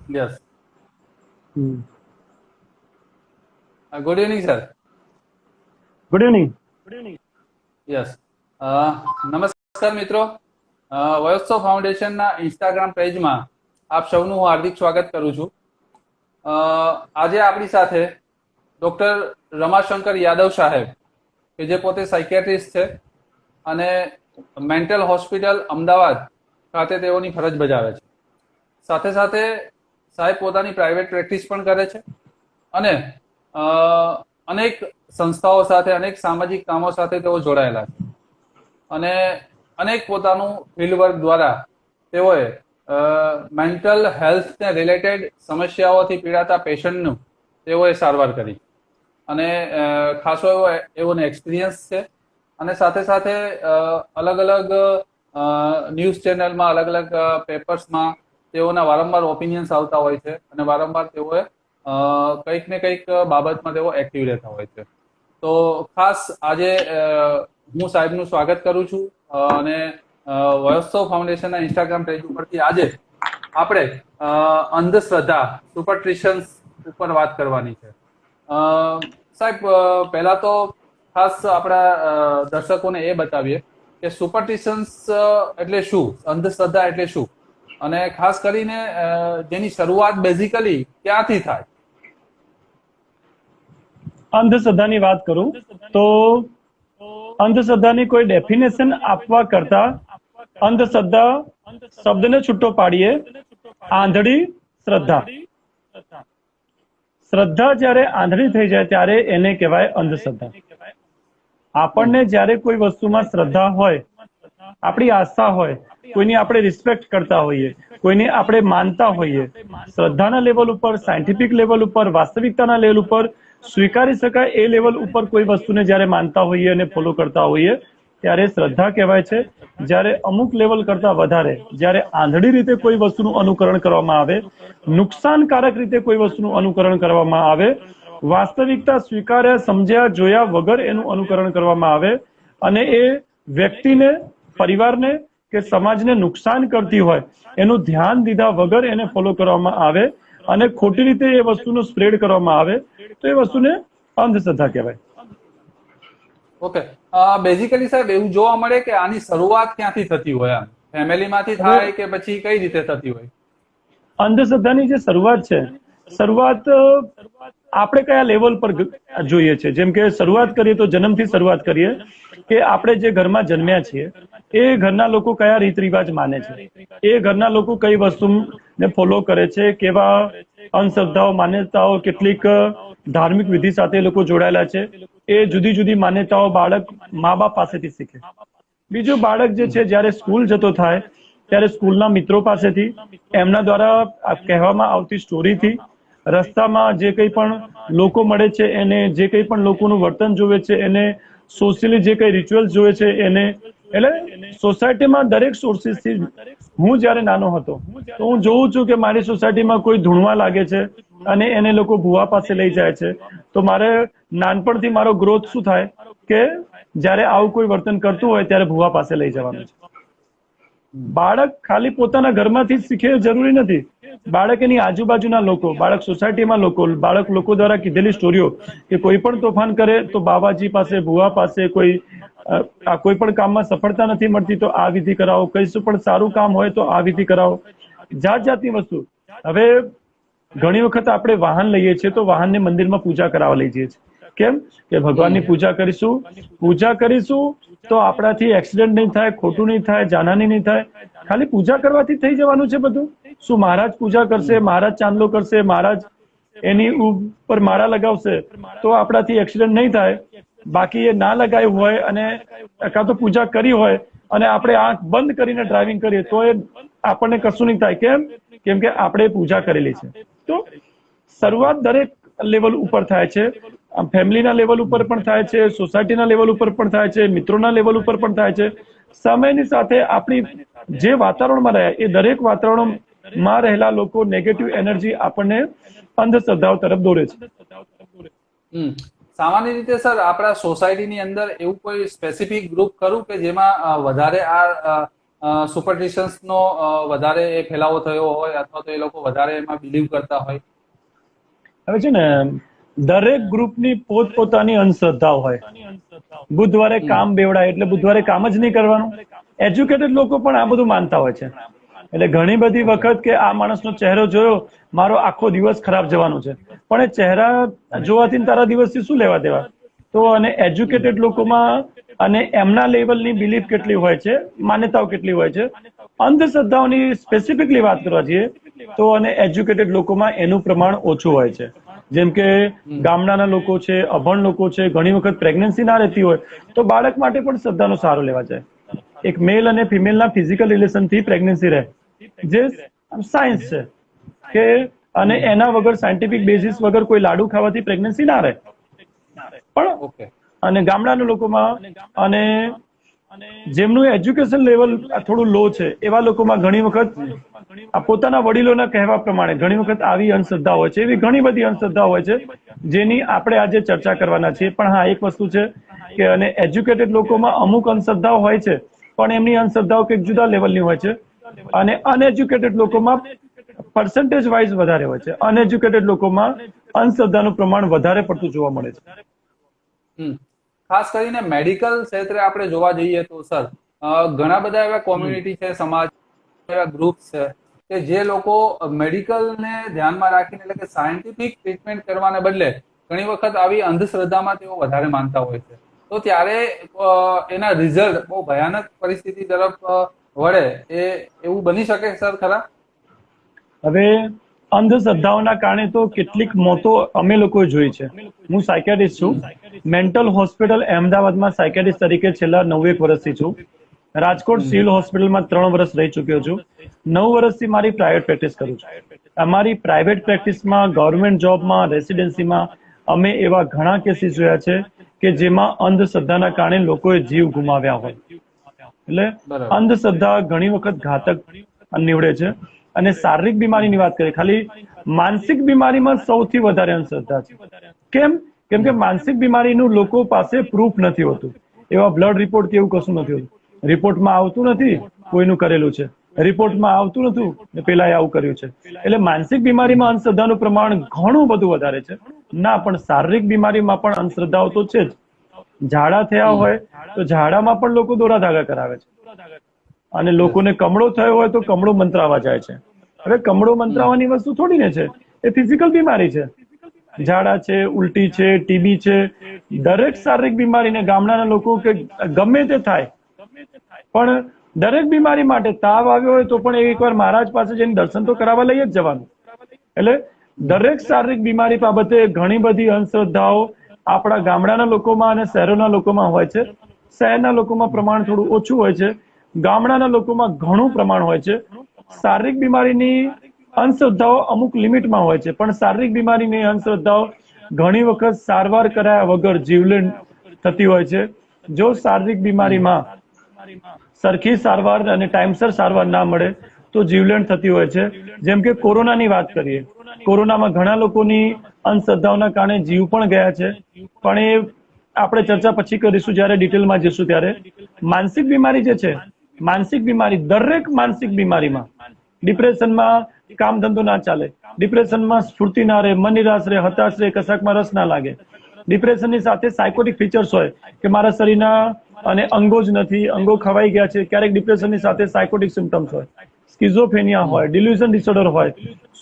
Yes. Hmm. Good evening, sir. Good evening. Yes. નમસ્કાર મિત્રો. વયોત્સવ ફાઉન્ડેશનના ઇન્સ્ટાગ્રામ પેજમાં આપ સૌનું હું હાર્દિક સ્વાગત કરું છું. આજે આપણી સાથે ડૉક્ટર રમાશંકર યાદવ સાહેબ, કે જે પોતે સાયકિયાટ્રિસ્ટ છે અને મેન્ટલ હોસ્પિટલ અમદાવાદ ખાતે તેઓની ફરજ બજાવે છે. સાથે સાથે સાહેબ પોતાની પ્રાઇવેટ પ્રેક્ટિસ પણ કરે છે અને અનેક સંસ્થાઓ સાથે, અનેક સામાજિક કામો સાથે તેઓ જોડાયેલા છે અને અનેક પોતાનું ફિલ્ડ વર્ક દ્વારા તેઓએ મેન્ટલ હેલ્થને રિલેટેડ સમસ્યાઓથી પીડાતા પેશન્ટનું તેઓએ સારવાર કરી અને ખાસો એવોને એક્સપિરિયન્સ છે. અને સાથે સાથે અલગ અલગ ન્યૂઝ ચેનલમાં, અલગ અલગ પેપર્સમાં તેઓના વારંવાર ઓપિનિયન્સ આવતા હોય છે અને વારંવાર તેઓએ કંઈક ને કંઈક બાબતમાં તેઓ એક્ટિવ રહેતા હોય છે. તો ખાસ આજે હું સાહેબનું સ્વાગત કરું છું અને વયોત્સવ ફાઉન્ડેશનના ઇન્સ્ટાગ્રામ પેજ ઉપરથી આજે આપણે અંધશ્રદ્ધા, સુપરસ્ટિશન્સ ઉપર વાત કરવાની છે. સાહેબ, પહેલા તો ખાસ આપણા દર્શકોને એ બતાવીએ કે સુપરસ્ટિશન્સ એટલે શું, અંધશ્રદ્ધા એટલે શું, અને ખાસ કરીને જેની શરૂઆત બેઝિકલી ક્યાંથી થાય. અંધશ્રદ્ધાની વાત કરું તો અંધશ્રદ્ધાની કોઈ ડેફિનેશન આપવા કરતા અંધશ્રદ્ધા શબ્દને છૂટો પાડીએ આંધળી શ્રદ્ધા. શ્રદ્ધા જ્યારે આંધળી થઈ જાય ત્યારે એને કહેવાય અંધશ્રદ્ધા. આપણને જ્યારે કોઈ વસ્તુમાં શ્રદ્ધા હોય, આપણી આસ્થા હોય, કોઈની આપણે રિસ્પેક્ટ કરતા હોઈએ, કોઈને આપણે માનતા હોઈએ, શ્રદ્ધાના લેવલ ઉપર, સાયન્ટિફિક લેવલ ઉપર, વાસ્તવિકતાના લેવલ ઉપર સ્વીકારી શકાય એ લેવલ ઉપર કોઈ વસ્તુને જ્યારે માનતા હોઈએ અને ફોલો કરતા હોઈએ ત્યારે શ્રદ્ધા કહેવાય છે. જ્યારે અમુક લેવલ કરતા વધારે, જ્યારે આંધળી રીતે કોઈ વસ્તુનું અનુકરણ કરવામાં આવે, નુકસાનકારક રીતે કોઈ વસ્તુનું અનુકરણ કરવામાં આવે, વાસ્તવિકતા સ્વીકાર્યા, સમજ્યા, જોયા વગર એનું અનુકરણ કરવામાં આવે અને એ વ્યક્તિને, પરિવારને કે સમાજને નુકસાન કરતી હોય એનું ધ્યાન દીધા વગર એને ફોલો કરવામાં આવે અને ખોટી રીતે એ વસ્તુનો સ્પ્રેડ કરવામાં આવે તો એ વસ્તુને અંધશ્રદ્ધા કહેવાય. ઓકે. બેઝિકલી સાહેબ એવું જોવા મળે કે આની શરૂઆત ક્યાંથી થતી હોય, આમ ફેમિલીમાંથી થાય કે પછી કઈ રીતે થતી હોય? અંધશ્રદ્ધાની જે શરૂઆત છે, શરૂઆત આપણે કયા લેવલ પર જોઈએ છે. જેમ કે શરૂઆત કરીએ તો જન્મથી શરૂઆત કરીએ કે આપણે જે ઘરમાં જન્મ્યા છીએ એ ઘરના લોકો કયા રીત રિવાજ માને છે, એ ઘરના લોકો કઈ વસ્તુને ફોલો કરે છે, કેવા અંધશ્રદ્ધાઓ, માન્યતાઓ, કેટલીક ધાર્મિક વિધિ સાથે લોકો જોડાયેલા છે, એ જુદી જુદી માન્યતાઓ બાળક મા બાપ પાસેથી શીખે. બીજું, બાળક જે છે જ્યારે સ્કૂલ જતો થાય ત્યારે સ્કૂલના મિત્રો પાસેથી, એમના દ્વારા કહેવામાં આવતી સ્ટોરીથી, રસ્તામાં જે કંઈ પણ લોકો મળે છે એને, જે કંઈ પણ લોકોનું વર્તન જોવે છે એને, સોશિયલી જે કંઈ રિચ્યુઅલ્સ જોવે છે એને, એટલે સોસાયટીમાં દરેક સોર્સિસથી. હું જ્યારે નાનો હતો તો હું જોઉં છું કે મારી સોસાયટીમાં કોઈ ધૂણવા લાગે છે અને એને લોકો ભુવા પાસે લઈ જાય છે. તો મારે નાનપણથી મારો ગ્રોથ શું થાય કે જ્યારે આવું કોઈ વર્તન કરતું હોય ત્યારે ભુવા પાસે લઈ જવાનું છે. બાળક ખાલી પોતાના ઘરમાંથી જ શીખે જરૂરી નથી. બાળક એની આજુબાજુના લોકો, બાળક સોસાયટીમાં લોકો, બાળક લોકો દ્વારા કીધેલી સ્ટોરીઓ કે કોઈ પણ તોફાન કરે તો બાબાજી પાસે, ભુવા પાસે, કોઈ પણ કામમાં સફળતા નથી મળતી તો આ વિધિ કરાવો, કઈશું પણ સારું કામ હોય તો આ વિધિ કરાવો, જાત જાતની વસ્તુ. હવે ઘણી વખત આપણે વાહન લઈએ છીએ તો વાહનને મંદિરમાં પૂજા કરાવવા લઈ જઈએ છીએ. કેમ કે ભગવાનની પૂજા કરીશું તો આપણાથી એક્સિડન્ટ નહીં થાય, ખોટું નહીં થાય, જાનહાની નહીં થાય. ખાલી પૂજા કરવાથી થઈ જવાનું છે બધું? શું મહારાજ પૂજા કરશે, મહારાજ ચાંદલો કરશે, મહારાજ એની ઉપર માળા લગાવશે તો આપણાથી એક્સિડન્ટ નહીં થાય? બાકી એ ના લગાવ્યું હોય અને કાં તો પૂજા કરી હોય અને આપણે આંખ બંધ કરીને ડ્રાઇવિંગ કરીએ તો એ આપણને કશું નહીં થાય. કેમ કે આપણે પૂજા કરેલી છે. તો શરૂઆત દરેક લેવલ ઉપર થાય છે. ફેમિલીના લેવલ ઉપર પણ થાય છે, સોસાયટીના લેવલ ઉપર પણ થાય છે, મિત્રોના લેવલ ઉપર પણ થાય છે. સમયની સાથે આપણી જે વાતાવરણમાં રહ્યા એ દરેક વાતાવરણમાં રહેલા લોકો નેગેટિવ એનર્જી આપણને અંધશ્રદ્ધાઓ તરફ દોરે છે. સામાન્ય રીતે સર આપણા સોસાયટીની અંદર એવું કોઈ સ્પેસિફિક ગ્રુપ ખરું કે જેમાં વધારે આ સુપરસ્ટિશન્સ નો વધારે એ ફેલાવો થયો હોય અથવા તો એ લોકો વધારે એમાં બિલીવ કરતા હોય? હવે છે ને, દરેક ગ્રુપની પોતપોતાની અંધશ્રદ્ધાઓ હોય. બુધવારે કામ બેવડાય એટલે બુધવારે કામ જ નહીં કરવાનું. એજ્યુકેટેડ લોકો પણ આ બધું માનતા હોય છે. એટલે ઘણી બધી વખત કે આ માણસનો ચહેરો જોયો, મારો આખો દિવસ ખરાબ જવાનો છે. પણ એ ચહેરા જોવાથી ને તારા દિવસથી શું લેવા દેવા? તો અને એજ્યુકેટેડ લોકોમાં અને એમના લેવલની બિલીફ કેટલી હોય છે, માન્યતાઓ કેટલી હોય છે. અંધશ્રદ્ધાઓની સ્પેસિફિકલી વાત કરવા જઈએ તો અને એજ્યુકેટેડ લોકોમાં એનું પ્રમાણ ઓછું હોય છે. જેમ કે ગામડાના લોકો છે, અભણ લોકો છે, ઘણી વખત પ્રેગ્નન્સી ના રહેતી હોય તો બાળક માટે પણ શ્રદ્ધાનો સહારો લેવા જાય. એક મેલ અને ફિમેલના ફિઝિકલ રિલેશનથી પ્રેગ્નન્સી રહે, જે સાયન્સ છે કે અને એના વગર સાયન્ટિફિક બેઝિસ વગર કોઈ લાડુ ખાવાથી પ્રેગ્નન્સી ના રહે. પણ અને ગામડાના લોકોમાં અને જેમનું એજ્યુકેશન લેવલ થોડું લો છે એવા લોકોમાં ઘણી વખત પોતાના વડીલોના કહેવા પ્રમાણે ઘણી વખત આવી અંધશ્રદ્ધા હોય છે. એવી ઘણી બધી અંધશ્રદ્ધા હોય છે જેની આપણે આજે ચર્ચા કરવાના છીએ. પણ હા, એક વસ્તુ છે કે અને એજ્યુકેટેડ લોકોમાં અમુક અંધશ્રદ્ધાઓ હોય છે પણ એમની અંધશ્રદ્ધાઓ કંઈક જુદા લેવલની હોય છે. અને અનએજ્યુકેટેડ લોકોમાં પર્સન્ટેજ વાઇઝ વધારે હોય છે. અનએજ્યુકેટેડ લોકોમાં અંધશ્રદ્ધાનું પ્રમાણ વધારે પડતું જોવા મળે છે. ખાસ કરીને મેડિકલ ક્ષેત્રે આપણે જોવા જઈએ તો સર, ઘણા બધા એવા કોમ્યુનિટી છે, સમાજ એવા ગ્રુપ્સ છે કે જે લોકો મેડિકલને ધ્યાનમાં રાખીને એટલે કે સાયન્ટિફિક ટ્રીટમેન્ટ કરવાને બદલે ઘણી વખત આવી અંધશ્રદ્ધામાં તેઓ વધારે માનતા હોય છે. તો ત્યારે એના રિઝલ્ટ બહુ ભયાનક પરિસ્થિતિ તરફ વળે એવું બની શકે સર ખરા? હવે અંધશ્રદ્ધાઓના કારણે તો કેટલીક મોતો અમે લોકોએ જોઈ છે. હું સાયકેટ્રિસ્ટ છું. મેન્ટલ હોસ્પિટલ અમદાવાદમાં સાયકેટ્રિસ્ટ તરીકે છેલ્લા 9 વર્ષથી છું. રાજકોટ સિવિલ હોસ્પિટલમાં 3 વર્ષ રહી ચૂક્યો છું. 9 વર્ષથી મારી પ્રાઇવેટ પ્રેક્ટિસ કરું છું. અમારી પ્રાઇવેટ પ્રેક્ટિસમાં, ગવર્મેન્ટ જોબમાં, રેસિડેન્સીમાં અમે એવા ઘણા કેસીસ જોયા છે કે જેમાં અંધશ્રદ્ધાના કારણે લોકોએ જીવ ગુમાવ્યા હોય. એટલે અંધશ્રદ્ધા ઘણી વખત ઘાતક નીવડે છે. અને શારીરિક બીમારીની વાત કરીએ, ખાલી માનસિક બીમારીમાં સૌથી વધારે અંધશ્રદ્ધા છે. કેમ કે માનસિક બીમારીનું લોકો પાસે પ્રૂફ નથી હોતું. એવા બ્લડ રિપોર્ટ કે એવું કશું નથી હોતું. રિપોર્ટમાં આવતું નથી કોઈનું કરેલું છે, રિપોર્ટમાં આવતું નતું ને પેલાએ આવું કર્યું છે. એટલે માનસિક બીમારીમાં અંધશ્રદ્ધાનું પ્રમાણ ઘણું બધું વધારે છે. ના, પણ શારીરિક બીમારીમાં પણ અંધશ્રદ્ધાઓ તો છે જ. ઝાડા થયા હોય તો ઝાડામાં પણ લોકો દોરા ધાગા કરાવે છે. અને લોકોને કમળો થયો હોય તો કમળો મંત્રાવા જાય છે. હવે કમળો મંત્રાવાની વસ્તુ થોડી ને છે, એ ફિઝિકલ બીમારી છે. ઝાડા છે, ઉલટી છે, ટીબી છે, દરેક શારીરિક બીમારીને ગામડાના લોકો કે ગમે તે થાય, પણ દરેક બીમારી માટે તાવ આવ્યો હોય તો પણ એકવાર મહારાજ પાસે જઈને દર્શન તો કરાવવા લઈ જ જવાનું. એટલે દરેક શારીરિક બીમારી બાબતે ઘણી બધી અંધશ્રદ્ધાઓ આપણા ગામડાના લોકોમાં અને શહેરોના લોકોમાં હોય છે. શહેરના લોકોમાં પ્રમાણ થોડું ઓછું હોય છે, ગામડાના લોકોમાં ઘણું પ્રમાણ હોય છે. શારીરિક બીમારીની અંધશ્રદ્ધાઓ અમુક લિમિટમાં હોય છે, પણ શારીરિક બીમારીની અંધશ્રદ્ધાઓ ઘણી વખત સારવાર કરાયા વગર જીવલેણ થતી હોય છે. જો શારીરિક બીમારીમાં સરખી સારવાર અને ટાઈમસર સારવાર ના મળે તો જીવલેણ થતી હોય છે. જેમ કે કોરોનાની વાત કરીએ, કોરોનામાં ઘણા લોકોની અંધશ્રદ્ધાઓના કારણે જીવ પણ ગયા છે. પણ એ આપણે ચર્ચા પછી કરીશું જ્યારે ડિટેલમાં જઈશું ત્યારે. માનસિક બીમારી જે છે, માનસિક બીમારી, દરેક માનસિક બીમારીમાં, ડિપ્રેશનમાં કામ ધંધો ના ચાલે, ડિપ્રેશનમાં સ્ફૂર્તિ ના રહે, મન નિરાશ રહે, હતાશ રહે, કશાકમાં રસ ના લાગે. ડિપ્રેશનની સાથે સાયકોટિક ફીચર્સ હોય કે મારા શરીરના અને અંગો જ નથી, અંગો ખવાઈ ગયા છે. ક્યારેક ડિપ્રેશનની સાથે સાયકોટિક સિમ્ટમ્સ હોય, સ્કિઝોફેનિયા હોય, ડિલ્યુઝન ડિસઓર્ડર હોય,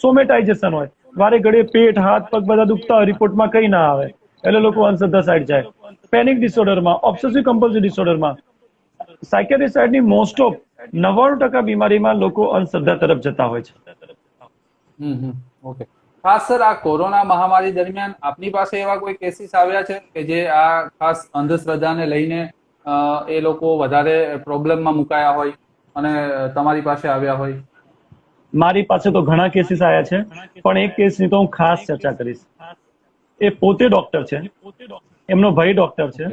સોમેટાઇઝેશન હોય, વારે ઘડીએ પેટ, હાથ, પગ બધા દુખતા હોય, રિપોર્ટમાં કંઈ ના આવે, એટલે લોકો અંધશ્રદ્ધા સાઈડ જાય. Panic ડિસઓર્ડરમાં, obsessive compulsive ડિસઓર્ડરમાં, psychiatry સાઈડની most of 99% બીમારીમાં લોકો અંધશ્રદ્ધા તરફ જતા હોય છે. ઓકે. ખાસ સર, આ કોરોના મહામારી દરમિયાન આપની પાસે એવા કોઈ કેસીસ આવ્યા છે કે જે આ ખાસ અંધશ્રદ્ધાને લઈને એ લોકો વધારે પ્રોબ્લેમમાં મુકાયા હોય અને તમારી પાસે આવ્યા હોય? મારી પાસે તો ઘણા કેસીસ આવ્યા છે, પણ એક કેસની તો હું ખાસ ચર્ચા કરીશ. એ પોતે ડોક્ટર છે, એમનો ભાઈ ડોક્ટર છે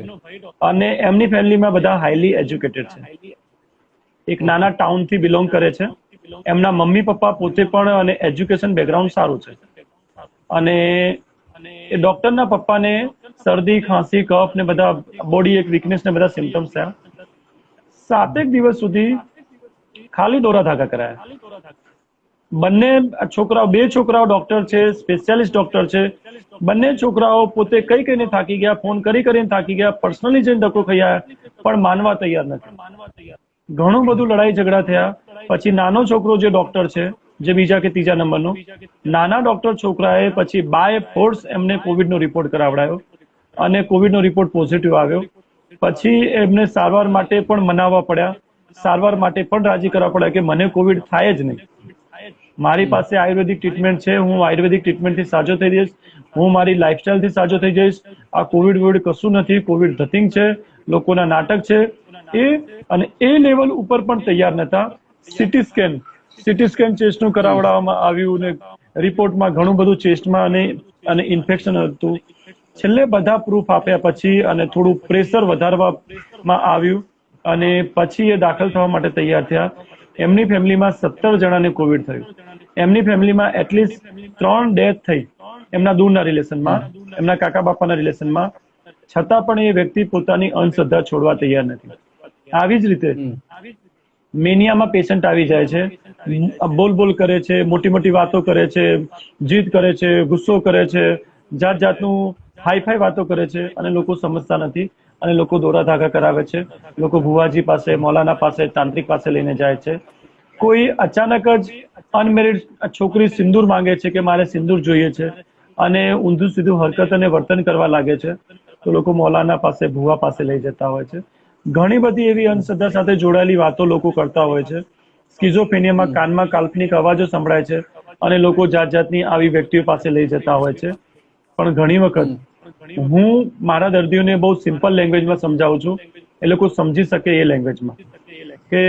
અને એમની ફેમિલીમાં બધા હાઈલી એજ્યુકેટેડ છે. એક નાના ટાઉનથી બિલોંગ કરે છે. એમના મમ્મી પપ્પા પોતે પણ અને એજ્યુકેશન બેકગ્રાઉન્ડ સારું છે. અને એ ડોક્ટરના પપ્પાને શરદી, ખાંસી, કફ ને બધા બોડી એક વીકનેસ ને બધા સિમ્ટમ્સ થયા. 7 દિવસ સુધી ખાલી દોરા ધાગા કરાયા. બંને છોકરાઓ, બે છોકરાઓ ડોક્ટર છે, સ્પેશિયાલિસ્ટ ડોક્ટર છે. બંને છોકરાઓ પોતે કઈ કઈને થાકી ગયા, ફોન કરીને થાકી ગયા, પર્સનલી જઈને ધક્કો ખાઈ આવ્યા, પણ માનવા તૈયાર નથી. ઘણું બધું લડાઈ ઝઘડા થયા. પછી નાનો છોકરો જે ડોક્ટર છે, જે બીજા કે ત્રીજા નંબરનો નાના ડોક્ટર છોકરાએ પછી બાય ફોર્સ એમને કોવિડનો રિપોર્ટ કરાવડાયો અને કોવિડનો રિપોર્ટ પોઝિટિવ આવ્યો. પછી એમને સારવાર માટે પણ મનાવવા પડ્યા, સારવાર માટે પણ રાજી કરવા પડ્યા કે મને કોવિડ થાય જ નહીં, મારી પાસે આયુર્વેદિક ટ્રીટમેન્ટ છે, હું આયુર્વેદિક ટ્રીટમેન્ટથી સાજો થઈ જઈશ, હું મારી લાઈફસ્ટાઈલથી સાજો થઈ જઈશ, આ કોવિડ કશું નથી, કોવિડ ધતિંગ છે, લોકોના નાટક છે. એ લેવલ ઉપર પણ તૈયાર નતા. સીટી સ્કેન ચેસ્ટનું કરાવડાવવામાં આવ્યું ને રિપોર્ટમાં ઘણું બધું ચેસ્ટમાં અને ઇન્ફેક્શન હતું. છેલ્લે બધા પ્રૂફ આપ્યા પછી અને થોડું પ્રેશર વધારવામાં આવ્યું અને પછી એ દાખલ થવા માટે તૈયાર થયા. એમની ફેમિલીમાં 17 જણાને કોવિડ થયું. એમની ફેમિલીમાં એટલીસ્ટ 3 ડેથ થઈ એમના દૂરના રિલેશનમાં, એમના કાકા બાપાના રિલેશનમાં. છતાં પણ એ વ્યક્તિ પોતાની અંધશ્રદ્ધા છોડવા તૈયાર નથી. આવી જ રીતે મેનિયામાં પેશન્ટ આવી જાય છે, બોલ કરે છે, મોટી મોટી વાતો કરે છે, જીદ કરે છે, ગુસ્સો કરે છે, જાત જાતનું હાઈફાઈ વાતો કરે છે અને લોકો સમજતા નથી અને લોકો દોરા ધાગા કરાવે છે. લોકો ભુવાજી પાસે, મૌલાના પાસે, તાંત્રિક પાસે લઈને જાય છે. કોઈ અચાનક જ અનમેરિડ છોકરી સિંદૂર માંગે છે કે મારે સિંદૂર જોઈએ છે અને ઊંધું સીધું હરકત અને વર્તન કરવા લાગે છે, તો લોકો મૌલાના પાસે, ભુવા પાસે લઈ જતા હોય છે. ઘણી બધી એવી અંધશ્રદ્ધા સાથે જોડાયેલી વાતો લોકો કરતા હોય છે. સ્કિઝોફ્રેનિયામાં કાનમાં કાલ્પનિક અવાજો સંભળાય છે અને લોકો જાત જાતની આવી વ્યક્તિઓ પાસે લઈ જતા હોય છે. પણ ઘણી વખત હું મારા દર્દીઓને બહુ સિમ્પલ લેંગ્વેજમાં સમજાવું છું, એ લોકો સમજી શકે એ લેંગ્વેજમાં, કે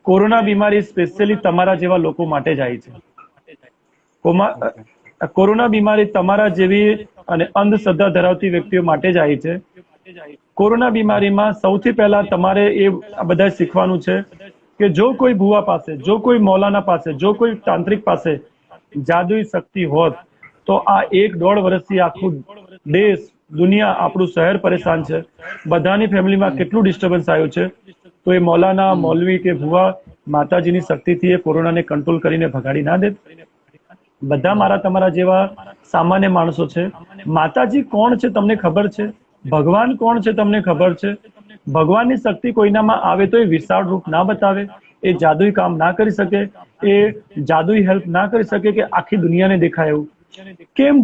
કોરોના બીમારી સ્પેશિયલી તમારા જેવા લોકો માટે જ આવી છે. કોરોના બીમારી તમારા જેવી અને અંધશ્રદ્ધા ધરાવતી વ્યક્તિઓ માટે જ આવી છે. કોરોના બીમારીમાં સૌથી પહેલા તમારે એ બધા શીખવાનું છે કે જો કોઈ ભુવા પાસે, જો કોઈ મૌલાના પાસે, જો કોઈ તાંત્રિક પાસે જાદુઈ શક્તિ હોત તો આ 1-1.5 વર્ષથી આખું દેશ, દુનિયા, આપણું શહેર પરેશાન છે. બધાની ફેમિલીમાં કેટલું ડિસ્ટર્બન્સ આવ્યું છે. તો એ મૌલાના, મૌલવી કે ભુવા માતાજીની શક્તિથી એ કોરોનાને કંટ્રોલ કરીને ભગાડી ના દે. બધા મારા તમારા જેવા સામાન્ય માણસો છે. માતાજી કોણ છે તમને ખબર છે? ભગવાન કોણ છે તમને ખબર છે? ભગવાનની શક્તિ કોઈનામાં આવે તો એ વિશાળ રૂપ ના બતાવે, એ જાદુઈ કામ ના કરી શકે, એ જાદુઈ હેલ્પ ના કરી શકે કે આખી દુનિયાને દેખાય એવું. કેમ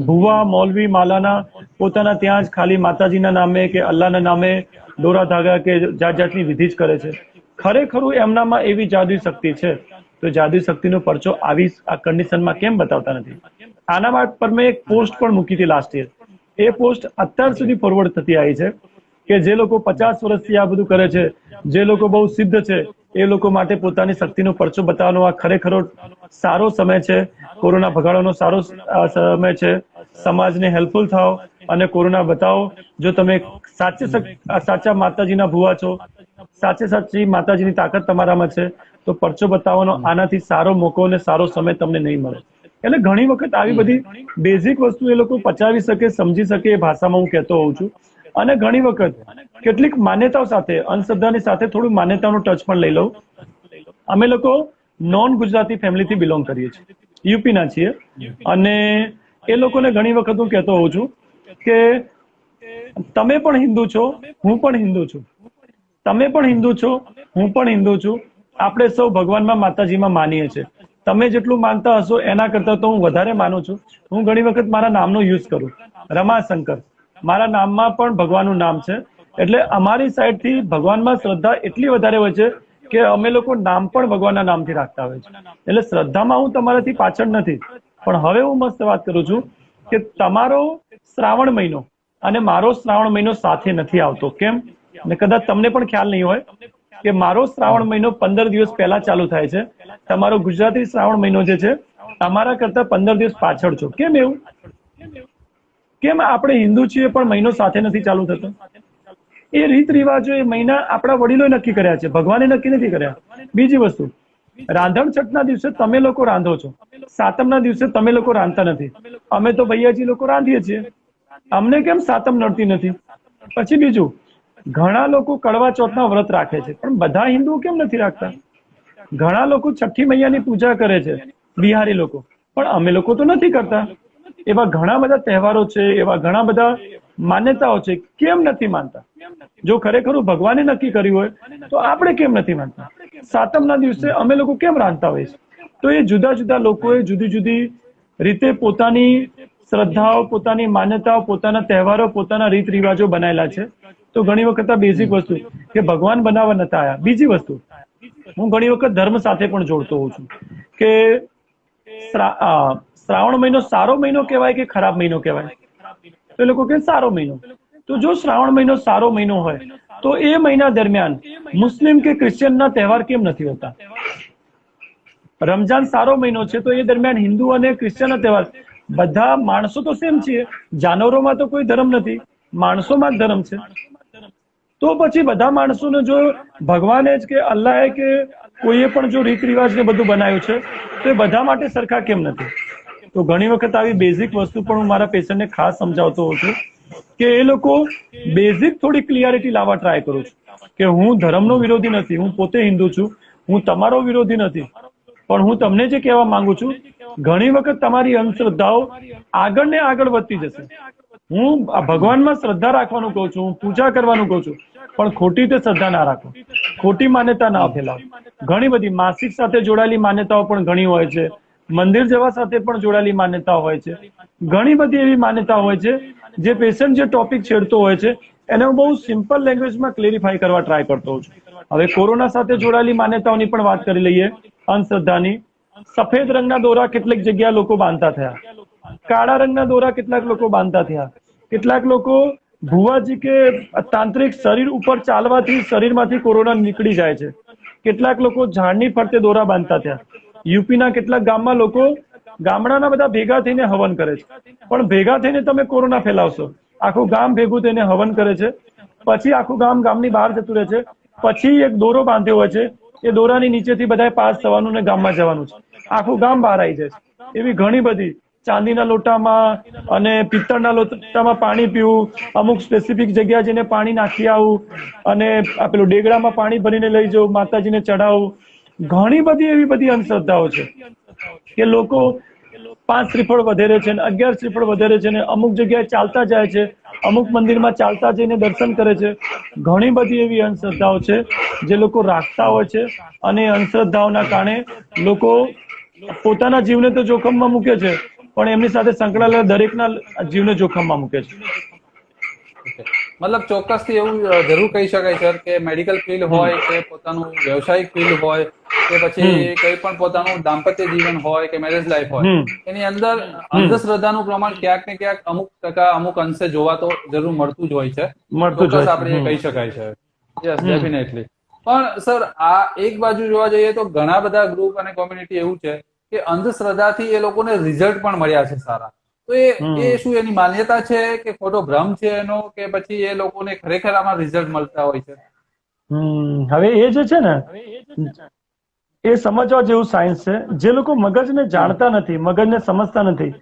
ભુવા, મૌલવી, માલાના પોતાના ત્યાં જ ખાલી માતાજીના નામે કે અલ્લાહના નામે દોરા ધાગા કે જાત જાતની વિધિ જ કરે છે? ખરેખરું એમનામાં એવી જાદુઈ શક્તિ છે તો જાદુઈ શક્તિનો પરચો આવી આ કન્ડિશનમાં કેમ બતાવતા નથી? આના પર મેં એક પોસ્ટ પણ મૂકી હતી લાસ્ટ યર. એ પોસ્ટ અત્યાર સુધી ફોરવર્ડ થતી આવી છે કે જે લોકો 50 વર્ષથી આ બધું કરે છે, જે લોકો બહુ સિદ્ધ છે, એ લોકો માટે પોતાની શક્તિનો પરચો બતાવવાનો આ ખરેખર સારો સમય છે. કોરોના ભગાડવાનો સારો સમય છે. સમાજને હેલ્પફુલ થાઓ અને કોરોના બતાવો. જો તમે સાચા માતાજીના ભુવા છો, સાચી માતાજીની તાકાત તમારામાં છે, તો પરચો બતાવવાનો આનાથી સારો મોકો અને સારો સમય તમને નહીં મળે. એટલે ઘણી વખત આવી બધી બેઝિક વસ્તુ એ લોકો પચાવી શકે, સમજી શકે એ ભાષામાં હું કહેતો હોઉં છું. અને ઘણી વખત કેટલીક માન્યતાઓ સાથે, અંધશ્રદ્ધાની સાથે થોડું માન્યતાનો ટચ પણ લઈ લઉં. અમે લોકો નોન ગુજરાતી ફેમિલીથી બિલોંગ કરીએ છીએ, યુપીના છીએ, અને એ લોકોને ઘણી વખત હું કહેતો હોઉં છું કે તમે પણ હિન્દુ છો, હું પણ હિન્દુ છું, તમે પણ હિન્દુ છો, હું પણ હિન્દુ છું. આપણે સૌ ભગવાનમાં, માતાજીમાં માનીએ છીએ. તમે જેટલું માનતા હશો એના કરતા તો હું વધારે માનું છું. હું ઘણી વખત મારા નામનો યુઝ કરું, રમાશંકર. મારા નામમાં પણ ભગવાનનું નામ છે. એટલે અમારી સાઈડથી ભગવાનમાં શ્રદ્ધા એટલી વધારે હોય છે કે અમે લોકો નામ પણ ભગવાનના નામથી રાખતા હોય છે. એટલે શ્રદ્ધામાં હું તમારાથી પાછળ નથી. પણ હવે હું મસ્ત વાત કરું છું કે તમારો શ્રાવણ મહિનો અને મારો શ્રાવણ મહિનો સાથે નથી આવતો. કેમ? ને કદાચ તમને પણ ખ્યાલ નહીં હોય કે મારો શ્રાવણ મહિનો 15 દિવસ પહેલા ચાલુ થાય છે. તમારો ગુજરાતી શ્રાવણ મહિનો જે છે અમારા કરતા 15 દિવસ પાછળ છો. કેમ એવું? કેમ આપણે હિન્દુ છીએ પણ મહિનો સાથે નથી ચાલુ થતો? એ રીત રિવાજો, એ મહિના આપણા વડીલોએ નક્કી કર્યા છે, ભગવાને નક્કી નથી કર્યા. બીજી વસ્તુ, રાંધણ છઠના દિવસે તમે લોકો રાંધો છો, સાતમના દિવસે તમે લોકો રાંધતા નથી. અમે તો ભૈયાજી લોકો રાંધીએ છીએ, અમને કેમ સાતમ નડતી નથી? પછી બીજું, ઘણા લોકો કડવા ચોથના વ્રત રાખે છે, પણ બધા હિન્દુઓ કેમ નથી રાખતા? ઘણા લોકો છઠ્ઠી મૈયાની પૂજા કરે છે, બિહારી લોકો, પણ અમે લોકો તો નથી કરતા. એવા ઘણા બધા તહેવારો છે, એવા ઘણા બધા માન્યતાઓ છે, કેમ નથી માનતા? જો ખરેખર ભગવાને નક્કી કર્યું હોય તો આપણે કેમ નથી માનતા? સાતમના દિવસે અમે લોકો કેમ રાંધતા હોઈએ? તો એ જુદા જુદા લોકોએ જુદી જુદી રીતે પોતાની શ્રદ્ધાઓ, પોતાની માન્યતાઓ, પોતાના તહેવારો, પોતાના રીત રિવાજો બનાવેલા છે. તો ઘણી વખત આ બેઝિક વસ્તુ કે ભગવાન બનાવવા નતા આવ્યા. બીજી વસ્તુ હું ઘણી વખત ધર્મ સાથે પણ જોડતો હોઉં છું કે શ્રાવણ મહિનો સારો મહિનો કહેવાય કે ખરાબ મહિનો કહેવાય? તો એ લોકો કે સારો મહિનો. તો જો શ્રાવણ મહિનો સારો મહિનો હોય તો એ મહિના દરમિયાન મુસ્લિમ કે ક્રિશ્ચિયનના તહેવાર કેમ નથી હોતા? રમજાન સારો મહિનો છે તો એ દરમિયાન હિન્દુ અને ક્રિશ્ચિયનના તહેવાર, બધા માણસો તો સેમ છીએ, જાનવરોમાં તો કોઈ ધર્મ નથી, માણસોમાં જ ધર્મ છે. તો પછી બધા માણસોને જો ભગવાને જ કે અલ્લાહે કે કોઈએ પણ જો રીત રિવાજ ને બધું બનાવ્યું છે તો એ બધા માટે સરખા કેમ નથી? તો ઘણી વખત આવી બેઝિક વસ્તુ પણ હું મારા પેશન્ટને ખાસ સમજાવતો હોઉં છું કે એ લોકો બેઝિક થોડી ક્લિયરિટી લાવવા ટ્રાય કરું છું કે હું ધર્મનો વિરોધી નથી, હું પોતે હિન્દુ છું, હું તમારો વિરોધી નથી, પણ હું તમને જે કહેવા માંગુ છું, ઘણી વખત તમારી અંધશ્રદ્ધાઓ આગળ ને આગળ વધતી જશે. હું ભગવાનમાં શ્રદ્ધા રાખવાનું કહું છું, હું પૂજા કરવાનું કહું છું, પણ ખોટી રીતે શ્રદ્ધા ના રાખો, ખોટી માન્યતા ના ફેલાવો. ઘણી બધી માસિક સાથે જોડાયેલી માન્યતાઓ પણ ઘણી હોય છે, મંદિર જવા સાથે પણ જોડાયેલી માન્યતાઓ હોય છે, ઘણી બધી એવી માન્યતાઓ હોય છે જે પેશન્ટ જે ટોપિક છેડતો હોય છે એને હું બહુ સિમ્પલ લેંગ્વેજમાં ક્લેરિફાઈ કરવા ટ્રાય કરતો હોઉં છું. હવે કોરોના સાથે જોડાયેલી માન્યતાઓની પણ વાત કરી લઈએ, અંધશ્રદ્ધાની. સફેદ રંગના દોરા કેટલીક જગ્યા લોકો બાંધતા થયા, કાળા રંગના દોરા કેટલાક લોકો બાંધતા થયા, કેટલાક લોકો ભુવાજી કે તાંત્રિક શરીર ઉપર ચાલવાથી શરીરમાંથી કોરોના નીકળી જાય છે, કેટલાક લોકો ઝાડની ફરતે દોરા બાંધતા થયા. યુપીના કેટલાક ગામમાં લોકો ગામડાના બધા ભેગા થઈને હવન કરે છે, પણ ભેગા થઈને તમે કોરોના ફેલાવશો. આખું ગામ ભેગું થઈને હવન કરે છે, પછી આખું ગામ ગામની બહાર જતું રહે છે, પછી એક દોરો બાંધ્યો હોય છે, એ દોરાની નીચેથી બધાએ પાસ થવાનું ને ગામમાં જવાનું છે, આખું ગામ બહાર આવી જાય છે. એવી ઘણી બધી ચાંદીના લોટામાં અને પિત્તળના લોટામાં પાણી પીવું, અમુક સ્પેસિફિક જગ્યા જઈને પાણી નાખી આવું, અને પેલું ડેગડામાં પાણી ભરીને લઈ જવું, માતાજીને ચડાવવું. ઘણી બધી એવી બધી અંધશ્રદ્ધાઓ છે કે લોકો 5 શ્રીફળ વધેરે છે ને 11 શ્રીફળ વધેરે છે ને અમુક જગ્યાએ ચાલતા જાય છે, અમુક મંદિરમાં ચાલતા જઈને દર્શન કરે છે. ઘણી બધી એવી અંધશ્રદ્ધાઓ છે જે લોકો રાખતા હોય છે, અને અંધશ્રદ્ધાઓના કારણે લોકો પોતાના જીવને તો જોખમમાં મૂકે છે, પણ એમની સાથે સંકળાયેલા દરેકના જીવને જોખમમાં મૂકે છે. મતલબ ચોક્કસથી એવું જરૂર કહી શકાય સર કે મેડિકલ ફિલ્ડ હોય કે પોતાનું વ્યવસાયિક ફિલ્ડ હોય કે પછી કઈ પણ પોતાનું દાંપત્ય જીવન હોય કે મેરેજ લાઈફ હોય, એની અંદર અંધશ્રદ્ધાનું પ્રમાણ ક્યાંક ને ક્યાંક અમુક ટકા અમુક અંશે જોવા તો જરૂર મળતું જ હોય છે, ચોક્કસ આપણે કહી શકાય છે. Yes, definitely. પણ સર આ એક બાજુ જોવા જઈએ તો ઘણા બધા ગ્રુપ અને કોમ્યુનિટી એવું છે કે અંધશ્રદ્ધાથી એ લોકોને રિઝલ્ટ પણ મળ્યા છે સારા. તો એ શું એની માન્યતા છે કે ખોટો ભ્રમ છે એનો, કે પછી એ લોકોને ખરેખર આમાં રિઝલ્ટ મળતા હોય છે? હવે એ જે છે ને એ સમજવા જેવું સાયન્સ છે. જે લોકો મગજને જાણતા નથી, મગજને સમજતા નથી,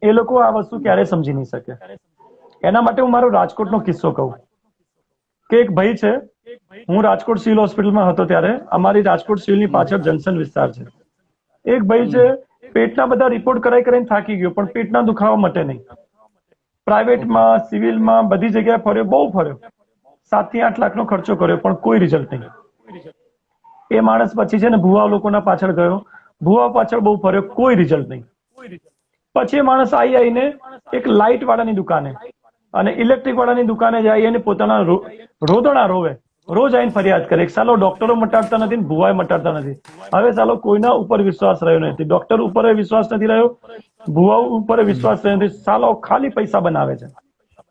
એ લોકો આ વસ્તુ ક્યારે સમજી નહીં શકે. એના માટે હું મારો રાજકોટનો કિસ્સો કહું કે એક ભાઈ છે, હું રાજકોટ સિવિલ હોસ્પિટલમાં હતો ત્યારે અમારી રાજકોટ સિવિલની પાછળ જંકશન વિસ્તાર છે. એક ભાઈ છે, પેટના બધા રિપોર્ટ કરાઈ કરીને થાકી ગયો, પણ પેટના દુખાવા મટે નહીં. પ્રાઇવેટમાં, સિવિલમાં, બધી જગ્યાએ ફર્યો, બહુ ફર્યો, 7 થી 8 લાખનો ખર્ચો કર્યો, પણ કોઈ રિઝલ્ટ નહીં. એ માણસ પછી છે ને ભુવા લોકોના પાછળ ગયો, ભુવા પાછળ બહુ ફર્યો, કોઈ રિઝલ્ટ નહીં. પછી એ માણસ આવીને એક લાઇટ વાળાની દુકાને અને ઇલેક્ટ્રિક વાળાની દુકાને જાય અને પોતાના રોદણા રોવે, રોજ આવીને ફરિયાદ કરે. સાલો ડોક્ટરો મટાડતા નથી ને ભુવાએ મટાડતા નથી. હવે સાલો કોઈના ઉપર વિશ્વાસ રહ્યો નથી, ડોક્ટર ઉપર વિશ્વાસ નથી રહ્યો, ભુવા ઉપર વિશ્વાસ રહ્યો નથી, સાલો ખાલી પૈસા બનાવે છે.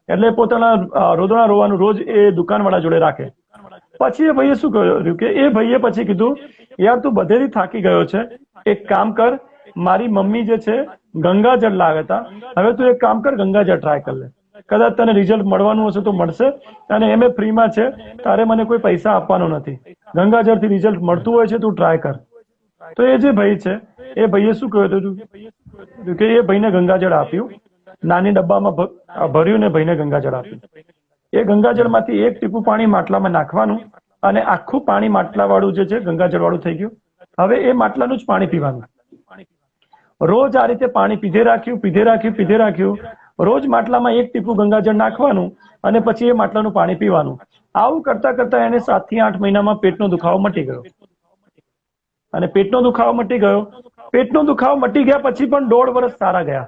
એટલે પોતાના રોદણા રોવાનું રોજ એ દુકાનવાળા જોડે રાખે. પછી એ ભાઈએ શું કર્યું કે એ ભાઈએ પછી કીધું, યાર તું બધેથી થાકી ગયો છે, એક કામ કર, મારી મમ્મી જે છે ગંગાજળ લાવ્યા હતા, હવે તું એક કામ કર, ગંગાજળ ટ્રાય કર લે, કદાચ તને રિઝલ્ટ મળવાનું હશે તો મળશે, અને એમ ફ્રીમાં છે, તારે મને કોઈ પૈસા આપવાનો નથી, ગંગાજળથી રિઝલ્ટ મળતું હોય છે, તું ટ્રાય કર. તો એ જે ભાઈ છે એ ભાઈએ શું કહ્યું હતું કે એ ભાઈને ગંગાજળ આપ્યું, નાની ડબ્બામાં ભર્યું ને ભાઈને ગંગાજળ આપ્યું. એ ગંગાજળમાંથી એક ટીપું પાણી માટલામાં નાખવાનું, અને આખું પાણી માટલા વાળું જે છે ગંગાજળ વાળું થઈ ગયું. હવે એ માટલાનું જ પાણી પીવાનું. રોજ આ રીતે પાણી પીધે રાખ્યું. રોજ માટલામાં એક ટીપું ગંગાજળ નાખવાનું અને પછી એ માટલાનું પાણી પીવાનું. આવું કરતા કરતા એને 7 થી 8 મહિનામાં પેટનો દુખાવો મટી ગયો. અને પેટનો દુખાવો મટી ગયા પછી પણ 1.5 વર્ષ સારા ગયા.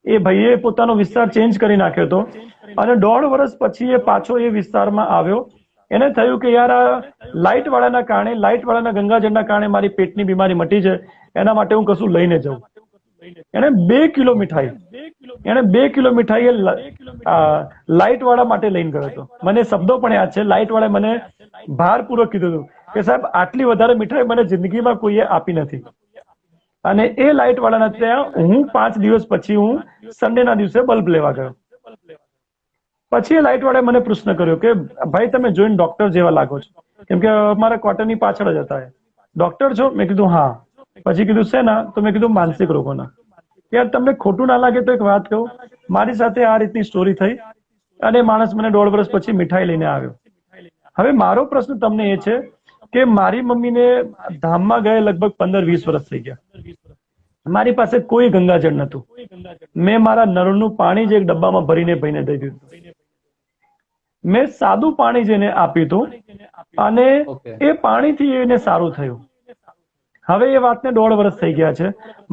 એ ભાઈએ પોતાનો વિસ્તાર ચેન્જ કરી નાખ્યો હતો અને 1.5 વર્ષ પછી એ પાછો એ વિસ્તારમાં આવ્યો. એને થયું કે યાર આ લાઇટ વાળાના ગંગાજળના કારણે મારી પેટની બીમારી મટી છે, એના માટે હું કશું લઈને જાઉં. એને 2 કિલો મીઠાઈ લાઇટ વાળા માટે લઈને ગયો હતો. મને શબ્દો પણ યાદ છે. લાઇટ વાળાએ મને ભારપૂર્વક કીધું હતું કે સાહેબ આટલી વધારે મીઠાઈ મને જિંદગીમાં કોઈએ આપી નથી. અને એ લાઇટ વાળાના ત્યાં હું 5 દિવસ પછી હું સન્ડેના દિવસે બલ્બ લેવા ગયો. પછી એ લાઇટ વાળાએ મને પ્રશ્ન કર્યો કે ભાઈ તમે જોઈને ડોક્ટર જેવા લાગો છો, કેમ કે અમારા ક્વાર્ટરની પાછળ જ હતા. ડોક્ટર છો? મેં કીધું હા. પછી કીધું શેના? તો મેં કીધું માનસિક રોગોના. યાર તમને ખોટું ના લાગે તો એક વાત કહું, મારી સાથે આ રીતની સ્ટોરી થઈ અને માણસ મને 1.5 વર્ષ પછી મીઠાઈ લઈને આવ્યો. હવે મારો પ્રશ્ન તમને એ છે કે મારી મમ્મીને ધામમાં ગયે લગભગ 15-20 વર્ષ થઈ ગયા. મારી પાસે કોઈ ગંગાજળ નતું. મેં મારા નળનું પાણી જ એક ડબ્બામાં ભરીને ભાઈને દઈ દીધું. મેં સાદું પાણી જેને આપ્યું હતું અને એ પાણીથી એને સારું થયું. હવે એ વાતને 1.5 વર્ષ થઈ ગયા છે.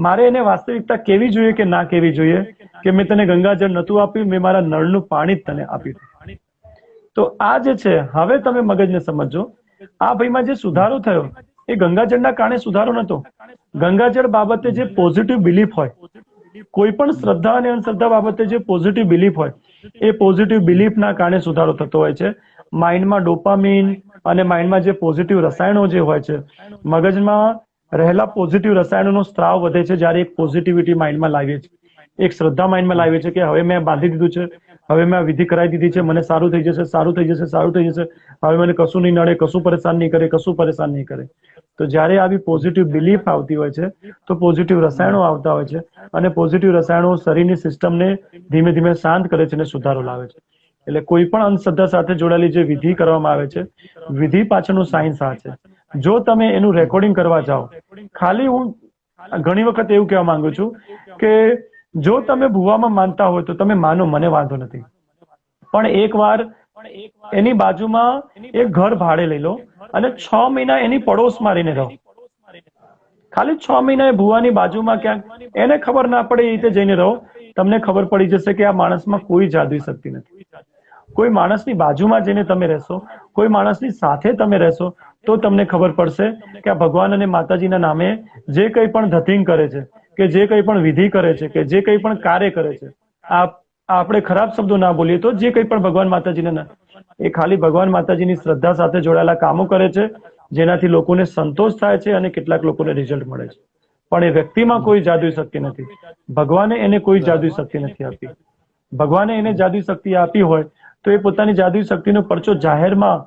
મારે એને વાસ્તવિકતા કેવી જોઈએ કે ના કેવી જોઈએ કે મેં તને ગંગાજળ નતું આપ્યું, મેં મારા નળનું પાણી જ તને આપ્યું. તો આ જે છે, હવે તમે મગજને સમજો. આ ભાઈમાં જે સુધારો થયો એ ગંગાજળના કારણે સુધારો નતો. ગંગાજળ બાબતે જે પોઝિટિવ બિલીફ હોય, કોઈ પણ શ્રદ્ધા અને અંધશ્રદ્ધા બાબતે જે પોઝિટિવ બિલીફ હોય, એ પોઝિટિવ બિલીફના કારણે સુધારો થતો હોય છે. માઇન્ડમાં ડોપામીન અને માઇન્ડમાં જે પોઝિટિવ રસાયણો જે હોય છે, મગજમાં રહેલા પોઝિટિવ રસાયણોનો સ્ત્રાવ વધે છે જ્યારે એક પોઝિટિવિટી માઇન્ડમાં લાવીએ છીએ, એક શ્રદ્ધા માઇન્ડમાં લાવીએ છીએ કે હવે મેં બાંધી દીધું છે, હવે મેં વિધિ કરાવી દીધી છે, મને સારું થઈ જશે, હવે મને કશું નહીં નડે, કશું પરેશાન નહીં કરે. તો જ્યારે આવી પોઝિટિવ બિલીફ આવતી હોય છે તો પોઝિટિવ રસાયણો આવતા હોય છે અને પોઝિટિવ રસાયણો શરીરની સિસ્ટમને ધીમે ધીમે શાંત કરે છે અને સુધારો લાવે છે. એટલે કોઈ પણ અંધશ્રદ્ધા સાથે જોડાયેલી જે વિધિ કરવામાં આવે છે, વિધિ પાછળનું સાયન્સ આ છે. જો તમે એનું રેકોર્ડિંગ કરવા જાઓ, ખાલી હું ઘણી વખત એવું કહેવા માંગુ છું કે જો તમે ભુવામાં માનતા હોય તો તમે માનો, મને વાંધો નથી, પણ એકવાર એની બાજુમાં એક ઘર ભાડે લઈ લો અને 6 મહિના એની પડોશમાં રહીને રહો. ખાલી 6 મહિના એ ભુવાની બાજુમાં ક્યાંક, એને ખબર ના પડે એ રીતે જઈને રહો. તમને ખબર પડી જશે કે આ માણસમાં કોઈ જાદુઈ શક્તિ નથી. કોઈ માણસની બાજુમાં જઈને તમે રહેશો, કોઈ માણસની સાથે તમે રહેશો તો તમને ખબર પડશે કે આ ભગવાન અને માતાજીના નામે જે કંઈ પણ ધતિંગ કરે છે, કે જે કંઈ પણ વિધિ કરે છે, કે જે કંઈ પણ કાર્ય કરે છે, આપણે ખરાબ શબ્દો ના બોલીએ તો જે કંઈ પણ ભગવાન માતાજીને, એ ખાલી ભગવાન માતાજીની શ્રદ્ધા સાથે જોડાયેલા કામો કરે છે જેનાથી લોકોને સંતોષ થાય છે અને કેટલાક લોકોને રિઝલ્ટ મળે છે. પણ એ વ્યક્તિમાં કોઈ જાદુઈ શક્તિ નથી. ભગવાને એને કોઈ જાદુઈ શક્તિ નથી આપી. ભગવાને એને જાદુઈ શક્તિ આપી હોય તો એ પોતાની જાદુઈ શક્તિનો પરચો જાહેરમાં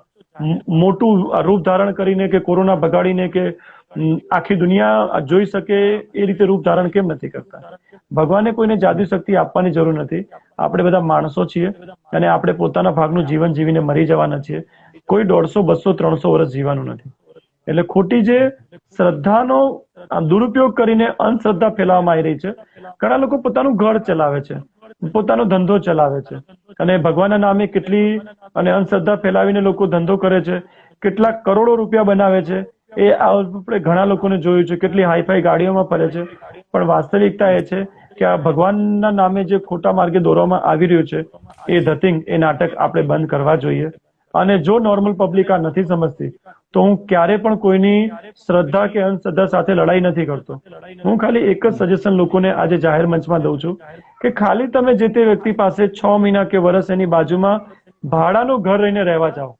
મોટું રૂપ ધારણ કરીને કે કોરોના ભગાડીને કે આખી દુનિયા જોઈ શકે એ રીતે રૂપ ધારણ કેમ નથી કરતા? ભગવાને કોઈને જાદુઈ શક્તિ આપવાની જરૂર નથી. આપણે બધા માણસો છીએ અને આપણે પોતાના ભાગનું જીવન જીવીને મરી જવાના છીએ. કોઈ 150, 200, 300 વર્ષ જીવવાનું નથી. એટલે ખોટી જે શ્રદ્ધાનો દુરુપયોગ કરીને અંધશ્રદ્ધા ફેલાવવામાં આવી રહી છે. ઘણા લોકો પોતાનું ઘર ચલાવે છે, પોતાનો ધંધો ચલાવે છે અને ભગવાનના નામે કેટલી અને અંધશ્રદ્ધા ફેલાવીને લોકો ધંધો કરે છે, કેટલાક કરોડો રૂપિયા બનાવે છે. એ આપણે ઘણા લોકોને જોયું છે, કેટલી હાઈફાઈ ગાડીઓમાં ફરે છે. પણ વાસ્તવિકતા એ છે કે આ ભગવાનના નામે જે ખોટા માર્ગે દોરવામાં આવી રહ્યું છે, એ ધતિંગ, એ નાટક આપણે બંધ કરવા જોઈએ. અને જો નોર્મલ પબ્લિક આ નથી સમજતી તો હું ક્યારે પણ કોઈની શ્રદ્ધા કે અંધશ્રદ્ધા સાથે લડાઈ નથી કરતો. હું ખાલી એક જ સજેશન લોકોને આજે જાહેર મંચમાં દઉં છું કે ખાલી તમે જે તે વ્યક્તિ પાસે 6 મહિના કે વર્ષ એની બાજુમાં ભાડાનું ઘર રહીને રહેવા જાઓ.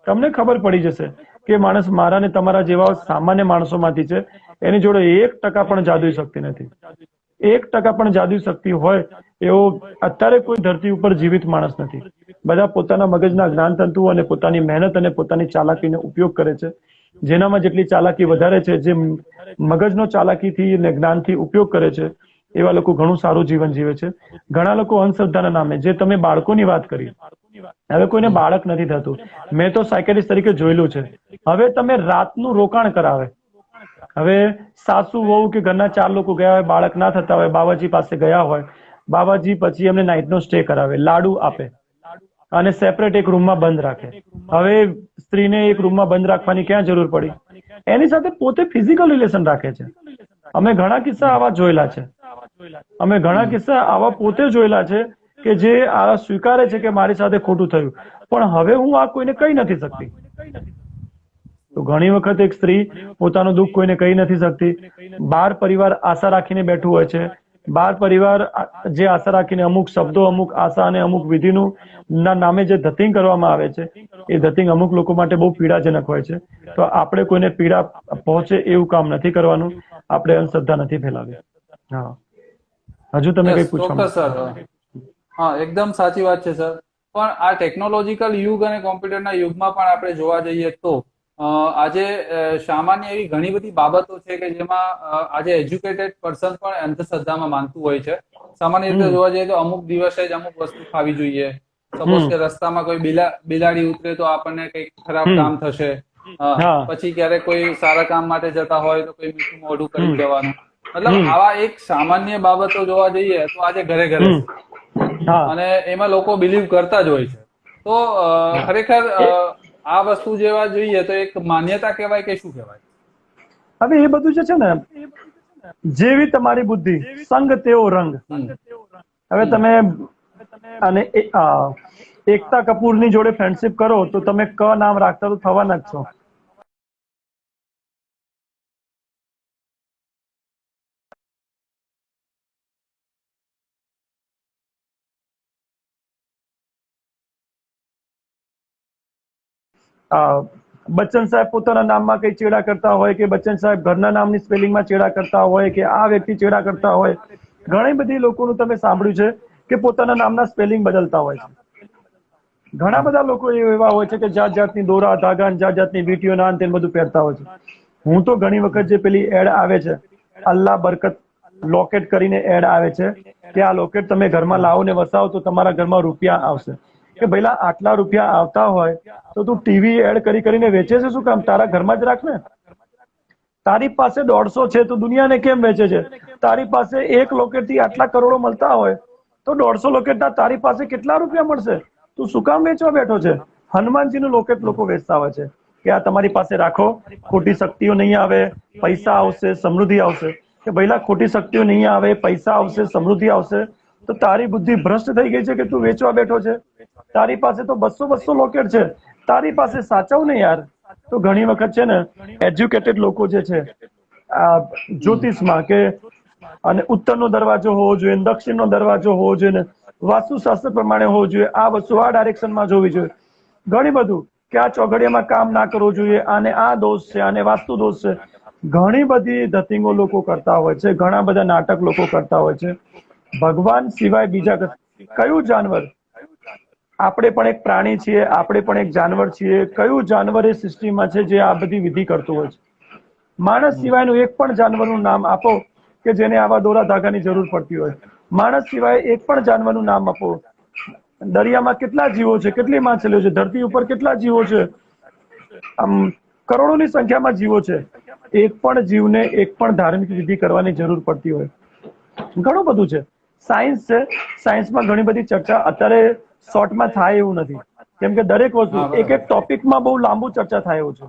તમને ખબર પડી જશે કે માણસ મારા ને તમારા જેવા સામાન્ય માણસોમાંથી છે. એની જોડે 1% પણ જાદુઈ શક્તિ નથી. 1% પણ જાદુઈ શક્તિ હોય એવો અત્યારે કોઈ ધરતી ઉપર જીવિત માણસ નથી. બધા પોતાના મગજના જ્ઞાનતંતુ અને પોતાની મહેનત અને પોતાની ચાલાકીનો ઉપયોગ કરે છે. જેનામાં જેટલી ચાલાકી વધારે છે, જે મગજનો ચાલાકીથી અને જ્ઞાનથી ઉપયોગ કરે છે, એવા લોકો ઘણું સારું જીવન જીવે છે. ઘણા લોકો અંધશ્રદ્ધાના નામે, જે તમે બાળકોની વાત કરી, હવે કોઈને બાળક નથી થતું. મેં તો સાયકેટ્રિસ્ટ તરીકે જોયેલું છે. હવે તમે રાતનું રોકાણ કરાવે, હવે સાસુ વહુ કે ઘરના 4 લોકો ગયા હોય, બાળક ના થતા હોય, બાબાજી પાસે ગયા હોય, બાબાજી પછી એમને નાઇટનો સ્ટે કરાવે, લાડુ આપે અને સેપરેટ એક રૂમમાં બંધ રાખે. હવે સ્ત્રીને એક રૂમમાં બંધ રાખવાની ક્યાં જરૂર પડી? એની સાથે પોતે ફિઝિકલ રિલેશન રાખે છે. અમે ઘણા કિસ્સા આવા જોયેલા છે. અમે ઘણા કિસ્સા આવા પોતે જોયેલા છે કે જે આ સ્વીકારે છે કે મારી સાથે ખોટું થયું, પણ હવે હું આ કોઈને કહી નથી શકતી. તો ઘણી વખત એક સ્ત્રી પોતાનું દુઃખ કોઈને કહી નથી શકતી. બાર પરિવાર આશા રાખીને બેઠું હોય છે. બાર પરિવાર જે આશા રાખીને અમુક શબ્દો, અમુક આશા અને અમુક વિધિનું ના નામે જે ધતિંગ કરવામાં આવે છે, એ ધતિંગ અમુક લોકો માટે બહુ પીડાજનક હોય છે. તો આપણે કોઈને પીડા પહોંચે એવું કામ નથી કરવાનું. આપણે અંધશ્રદ્ધા નથી ફેલાવી. હા, હજુ તમે કઈ પૂછવા ચોક્કસ સર. હા, એકદમ સાચી વાત છે સર. પણ આ ટેકનોલોજીકલ યુગ અને કોમ્પ્યુટરના યુગમાં પણ આપણે જોવા જઈએ તો આજે સામાન્ય એવી ઘણી બધી બાબતો છે કે જેમાં આજે એજ્યુકેટેડ પર્સન પણ અંધશ્રદ્ધામાં માનતું હોય છે. સામાન્ય રીતે જોવા જઈએ તો અમુક દિવસે જ અમુક વસ્તુ ખાવી જોઈએ. સપોઝ કે રસ્તામાં કોઈ બિલાડી ઉતરે તો આપણને કઈક ખરાબ કામ થશે. પછી ક્યારેક કોઈ સારા કામ માટે જતા હોય તો કોઈ મીઠું મોઢું કરી દેવાનું. મતલબ આવા એક સામાન્ય બાબતો જોવા જઈએ તો આજે ઘરે ઘરે અને એમાં લોકો બિલીવ કરતા જ હોય છે. તો ખરેખર આ વસ્તુ જેવા જોઈએ તો એક માન્યતા કહેવાય કે શું કહેવાય? હવે એ બધું જે છે ને, જેવી તમારી બુદ્ધિ, સંગ તેવો રંગ. હવે તમે અને એકતા કપૂરની જોડે ફ્રેન્ડશિપ કરો તો તમે ક નામ રાખતા તો થવાના જ છો. બચ્ચન સાહેબ પોતાના નામમાં કઈ ચેડા કરતા હોય કે બચ્ચન સાહેબ ઘરના નામની સ્પેલિંગમાં ચેડા કરતા હોય કે આ વ્યક્તિ ચેડા કરતા હોય. ઘણી બધી લોકોનું તમે સાંભળ્યું છે કે પોતાના નામના સ્પેલિંગ બદલતા હોય છે. ઘણા બધા લોકો એવા હોય છે કે જાત જાતની દોરા ધાગા, જાત જાતની વીટીઓ નાન તે બધું પહેરતા હોય છે. હું તો ઘણી વખત જે પેલી એડ આવે છે, અલ્લાહ બરકત લોકેટ કરીને એડ આવે છે કે આ લોકેટ તમે ઘરમાં લાવો ને વસાવો તો તમારા ઘરમાં રૂપિયા આવશે. કે ભઈલા આટલા રૂપિયા આવતા હોય તો તું ટીવી એડ કરી કરીને વેચે છે શું કામ? તારા ઘરમાં જ રાખ ને. તારી પાસે 150 છે તો દુનિયાને કેમ વેચે છે? તારી પાસે એક લોકેટ થી આટલા કરોડો મળતા હોય તો 150 લોકેટના તારી પાસે કેટલા રૂપિયા મળશે? તું શું કામ વેચવા બેઠો છે? હનુમાનજીનું લોકેટ લોકો વેચતા હોય છે કે આ તમારી પાસે રાખો, ખોટી શક્તિઓ નહીં આવે, પૈસા આવશે, સમૃદ્ધિ આવશે. કે ભઈલા ખોટી શક્તિઓ નહીં આવે, પૈસા આવશે, સમૃદ્ધિ આવશે તો તારી બુદ્ધિ ભ્રષ્ટ થઈ ગઈ છે કે તું વેચવા બેઠો છે? તારી પાસે તો 200 લોકેટ છે, તારી પાસે સાચવ ને યાર. તો ઘણી વખત છે ને એજ્યુકેટેડ લોકો જે છે જ્યોતિષમાં કે અને ઉત્તરનો દરવાજો હોવો જોઈએ, દક્ષિણનો દરવાજો હોવો જોઈએ, વાસ્તુશાસ્ત્ર પ્રમાણે હોવો જોઈએ, આ વસ્તુ આ ડાયરેક્શનમાં જોવી જોઈએ, ઘણી બધું કે આ ચોઘડિયામાં કામ ના કરવું જોઈએ, આને આ દોષ છે, આને વાસ્તુ દોષ છે. ઘણી બધી ધતિંગો લોકો કરતા હોય છે, ઘણા બધા નાટક લોકો કરતા હોય છે. ભગવાન સિવાય બીજા કયું જાનવર? આપણે પણ એક પ્રાણી છીએ, આપણે પણ એક જાનવર છીએ. કયું જાનવર એ સૃષ્ટિમાં છે જે આ બધી વિધિ કરતું હોય છે? માણસ સિવાયનું એક પણ જાનવરનું નામ આપો કે જેને આવા દોરા ધાગાની જરૂર પડતી હોય. માણસ સિવાય એક પણ જાનવરનું નામ આપો. દરિયામાં કેટલા જીવો છે, કેટલી માછલીઓ છે, ધરતી ઉપર કેટલા જીવો છે, કરોડોની સંખ્યામાં જીવો છે. એક પણ જીવને એક પણ ધાર્મિક વિધિ કરવાની જરૂર પડતી હોય. ઘણું બધું છે. સાયન્સ છે, સાયન્સમાં ઘણી બધી ચર્ચા અત્યારે શોર્ટમાં થાય એવું નથી, કેમ કે દરેક વસ્તુ એક એક ટોપિકમાં બહુ લાંબુ ચર્ચા થાય એવું છે.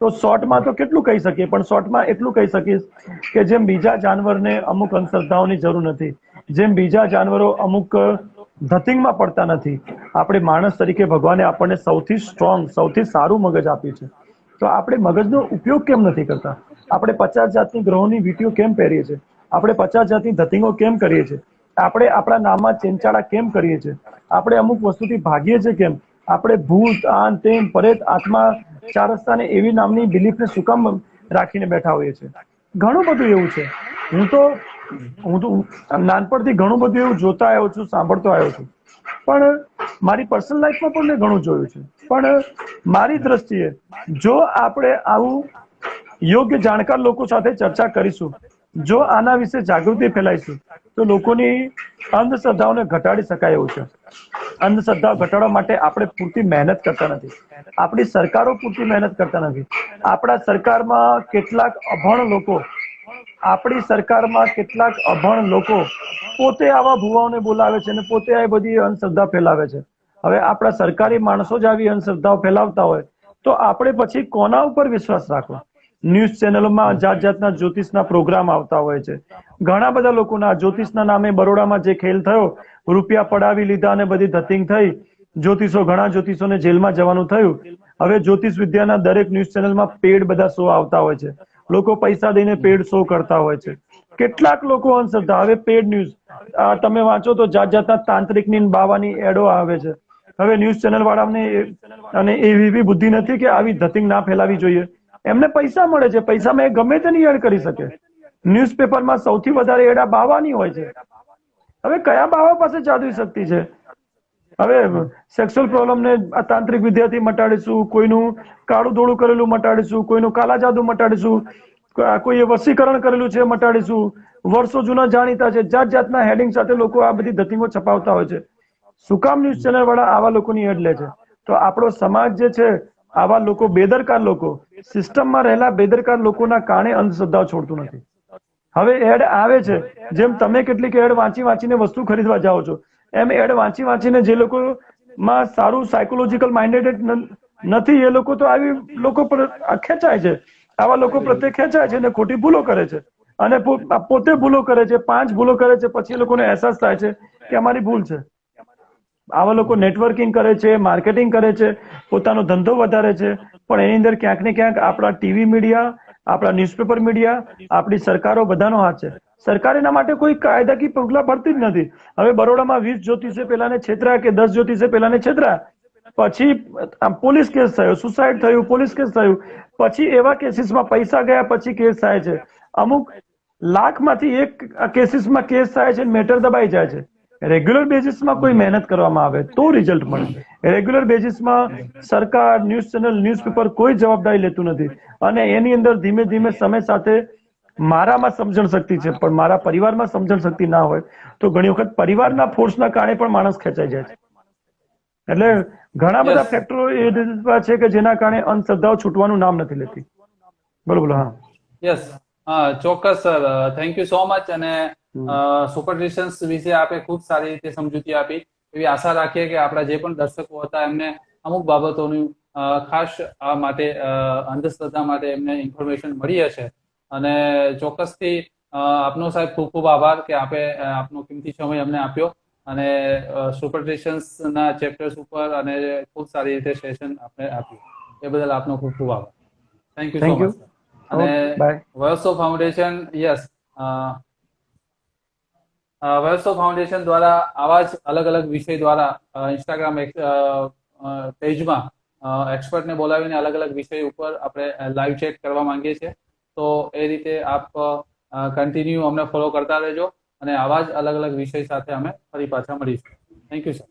તો શોર્ટમાં તો કેટલું કહી શકીએ, પણ શોર્ટમાં એટલું કહી શકીશ કે જેમ બીજા જાનવરને અમુક અંધશ્રદ્ધાઓની જરૂર નથી, જેમ બીજા જાનવરો અમુક ધતિંગમાં પડતા નથી, આપણે માણસ તરીકે ભગવાને આપણને સૌથી સ્ટ્રોંગ, સૌથી સારું મગજ આપ્યું છે. તો આપણે મગજનો ઉપયોગ કેમ નથી કરતા? આપણે 50 જાતની ગ્રહોની વીંટીઓ કેમ પહેરીએ છીએ? આપણે 50 જાતની ધતિંગો કેમ કરીએ છીએ? આપણે આપણા નામમાં ચેનચાળા કેમ કરીએ છીએ? આપણે અમુક વસ્તુથી ભાગીએ છીએ કેમ? આપણે ભૂત, આન તેમ, પરેત, આત્મા, ચાર રસ્તાને એવી નામની બિલીફને શું કામ રાખીને બેઠા હોઈએ છીએ? ઘણું બધું એવું છે. હું તો નાનપણથી ઘણું બધું એવું જોતા આવ્યો છું, સાંભળતો આવ્યો છું, પણ મારી પર્સનલ લાઈફમાં પણ મેં ઘણું જોયું છે. પણ મારી દ્રષ્ટિએ જો આપણે આવું યોગ્ય જાણકાર લોકો સાથે ચર્ચા કરીશું, જો આના વિશે જાગૃતિ ફેલાઈશું તો લોકોની અંધશ્રદ્ધાઓને ઘટાડી શકાય એવું છે. અંધશ્રદ્ધા ઘટાડવા માટે આપણે પૂરતી મહેનત કરતા નથી. આપણી સરકારો પૂરતી મહેનત કરતા નથી. આપણા સરકારમાં કેટલાક અભણ લોકો પોતે આવા ભુવાઓને બોલાવે છે અને પોતે આ બધી અંધશ્રદ્ધા ફેલાવે છે. હવે આપણા સરકારી માણસો જ આવી અંધશ્રદ્ધાઓ ફેલાવતા હોય તો આપણે પછી કોના ઉપર વિશ્વાસ રાખવો? ન્યૂઝ ચેનલોમાં જાત જાતના જ્યોતિષના પ્રોગ્રામ આવતા હોય છે. ઘણા બધા લોકોના જ્યોતિષના નામે બરોડામાં જે ખેલ થયો, રૂપિયા પડાવી લીધા અને બધી ધતિંગ થઈ, ઘણા જ્યોતિષોને જેલમાં જવાનું થયું. હવે જ્યોતિષ વિદ્યાના દરેક ન્યૂઝ ચેનલમાં પેડ બધા શો આવતા હોય છે. લોકો પૈસા દઈને પેડ શો કરતા હોય છે. કેટલાક લોકો અંધશ્રદ્ધા, હવે પેડ ન્યૂઝ તમે વાંચો તો જાત જાતના તાંત્રિકની બાવાની એડો આવે છે. હવે ન્યૂઝ ચેનલ વાળાને અને એવી બુદ્ધિ નથી કે આવી ધતિંગ ના ફેલાવી જોઈએ. એમને પૈસા મળે છે, પૈસામાં એ ગમે તેની એડ કરી શકે. ન્યૂઝપેપરમાં સૌથી વધારે એડ આ બાવાની હોય છે. હવે કયા બાવા પાસે જાદુઈ શક્તિ છે? હવે સેક્સ્યુઅલ પ્રોબ્લેમને આ તાંત્રિક વિદ્યાથી મટાડીશું, કોઈનું કાળું ધોળું કરેલું મટાડીશું, કોઈનું કાલા જાદુ મટાડીશું, કોઈએ વસીકરણ કરેલું છે મટાડીશું. વર્ષો જૂના જાણીતા છે, જાત જાતના હેડિંગ સાથે લોકો આ બધી ધતિંગો છપાવતા હોય છે. શું કામ ન્યૂઝ ચેનલ વાળા આવા લોકોની એડ લે છે? તો આપણો સમાજ જે છે, આવા લોકો, બેદરકાર લોકો, સિસ્ટમમાં રહેલા બેદરકાર લોકોના કારણે અંધશ્રદ્ધાઓ છોડતું નથી. હવે એડ આવે છે, જેમ તમે કેટલીક એડ વાંચીને વસ્તુ ખરીદવા જાઓ છો, એમ એડ વાંચીને જે લોકોમાં સારું સાયકોલોજીકલ માઇન્ડેડ નથી, એ લોકો તો આવી લોકો પર ખેંચાય છે. આવા લોકો પ્રત્યે ખેંચાય છે અને ખોટી ભૂલો કરે છે અને પોતે ભૂલો કરે છે. 5 ભૂલો કરે છે, પછી એ લોકોને અહેસાસ થાય છે કે અમારી ભૂલ છે. આવા લોકો નેટવર્કિંગ કરે છે, માર્કેટિંગ કરે છે, પોતાનો ધંધો વધારે છે, પણ એની અંદર ક્યાંક ને ક્યાંક આપણા ટીવી મીડિયા, આપણા ન્યૂઝપેપર મીડિયા, આપણી સરકારો બધાનો હાથ છે. સરકાર એના માટે કોઈ કાયદાકીય પગલાં ભરતી જ નથી. હવે બરોડામાં 20 જ્યોતિષે પેલાને છેતરા કે 10 જ્યોતિષે પેલાને છેતરા, પછી પોલીસ કેસ થયો, સુસાઇડ થયું, પોલીસ કેસ થયું, પછી એવા કેસીસમાં પૈસા ગયા પછી કેસ થાય છે. અમુક લાખમાંથી એક કેસીસમાં કેસ થાય છે, મેટર દબાઈ જાય છે. રેગ્યુલર બેઝિસમાં કોઈ મહેનત કરવામાં આવે તો રિઝલ્ટ મળે. રેગ્યુલર બેઝિસમાં સરકાર, ન્યૂઝ ચેનલ, ન્યૂઝપેપર કોઈ જવાબદારી લેતું નથી અને એની અંદર ધીમે ધીમે સમય સાથે મારામાં સમજણ શક્તિ છે પણ મારા પરિવારમાં સમજણ શક્તિ ના હોય તો ઘણી વખત પરિવારના ફોર્સના કારણે પણ માણસ ખેંચાઈ જાય છે. એટલે ઘણા બધા ફેક્ટરો એ છે કે જેના કારણે અંધશ્રદ્ધાઓ છૂટવાનું નામ નથી લેતી. બોલો. હા, યસ, ચોક્કસ sir, thank you so much. અને સુપરસ્ટિશન્સ વિશે આપે ખૂબ સારી રીતે સમજૂતી આપી. એવી આશા રાખીએ કે આપણા જે પણ દર્શકો હતા એમને અમુક બાબતોનું ખાસ આ માટે અંધશ્રદ્ધા માટે એમને ઇન્ફોર્મેશન મળી હશે. અને ચોક્કસથી આપનો સાહેબ ખૂબ ખૂબ આભાર કે આપે આપનો કિંમતી સમય અમને આપ્યો અને સુપરસ્ટિશન્સના ચેપ્ટર્સ ઉપર અને ખૂબ સારી રીતે સેશન આપણે આપ્યું. એ બદલ આપનો ખૂબ ખૂબ આભાર. Thank you so much. અને વયોત્સવ ફાઉન્ડેશન, યસ, વયોત્સવ ફાઉન્ડેશન દ્વારા આવા જ અલગ અલગ વિષય દ્વારા ઇન્સ્ટાગ્રામ પેજમાં એક્સપર્ટને બોલાવીને અલગ અલગ વિષય ઉપર આપણે લાઈવ ચેટ કરવા માંગીએ છીએ. તો એ રીતે આપ કન્ટિન્યુ અમને ફોલો કરતા રહેજો અને આવા જ અલગ અલગ વિષય સાથે અમે ફરી પાછા મળીશું. Thank you sir.